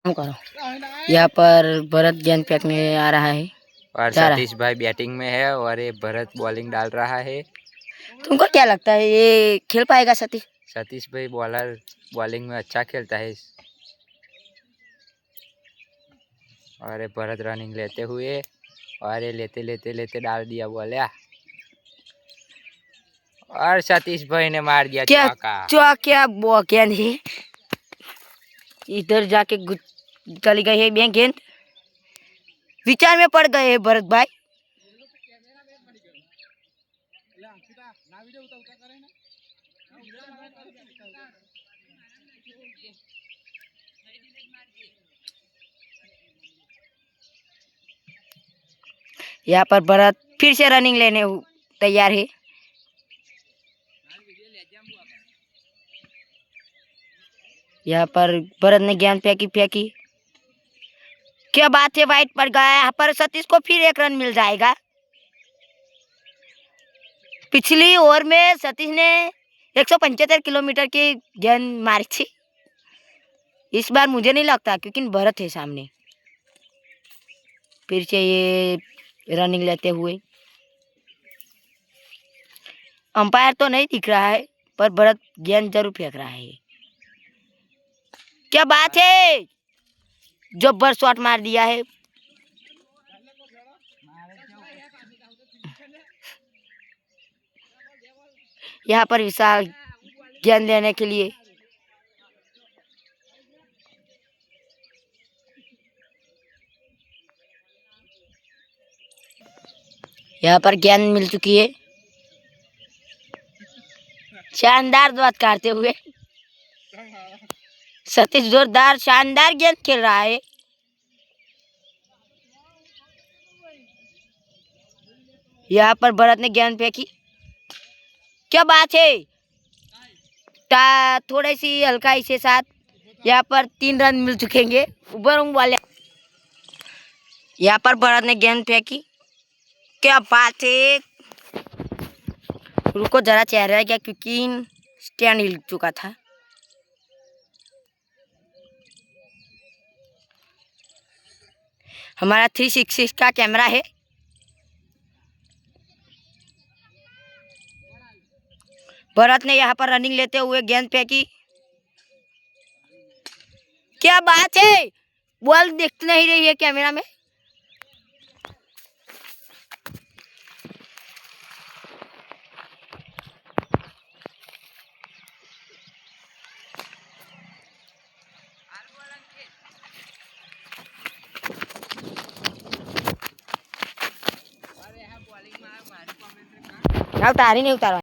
करो। यहाँ पर भरत गेंद फेंकने आ रहा है और सतीश भाई बैटिंग में है और ये भरत बॉलिंग डाल रहा है। तुमको क्या लगता है ये खेल पाएगा सतीश? सतीश भाई बॉलिंग में अच्छा खेलता है। और ये भरत रनिंग लेते हुए और ये लेते लेते लेते डाल दिया बॉल और सतीश भाई ने मार दिया चौका। क्या गेंद है, इधर जाके चली गई है गेंद। विचार में पड़ गए हैं भरत भाई। यहाँ पर भरत फिर से रनिंग लेने तैयार है। यहाँ पर भरत ने गेंद फेंकी। क्या बात है, वाइट पड़ गया। यहाँ पर सतीश को फिर एक रन मिल जाएगा। पिछली ओवर में सतीश ने 175 किलोमीटर की गेंद मारी थी। इस बार मुझे नहीं लगता, क्योंकि भरत है सामने। फिर से ये रनिंग लेते हुए, अंपायर तो नहीं दिख रहा है पर भरत गेंद जरूर फेंक रहा है। क्या बात है, जबर शॉट मार दिया है। यहाँ पर विशाल गेंद लेने के लिए यहाँ पर गेंद मिल चुकी है। शानदार बात करते हुए सतीश जोरदार शानदार गेंद खेल रहा है। यहाँ पर भरत ने गेंद फेंकी। क्या बात है, थोड़ी सी हल्काई से साथ यहाँ पर 3 रन मिल चुकेंगे उबरंग वाले। यहाँ पर भरत ने गेंद फेंकी। क्या बात है, रुको जरा चेहरा गया क्योंकि स्टैंड हिल चुका था। हमारा 360 का कैमरा है। भरत ने यहाँ पर रनिंग लेते हुए गेंद फेंकी। क्या बात है, बॉल दिख नहीं रही है कैमरा में। उतारी नहीं उतारा।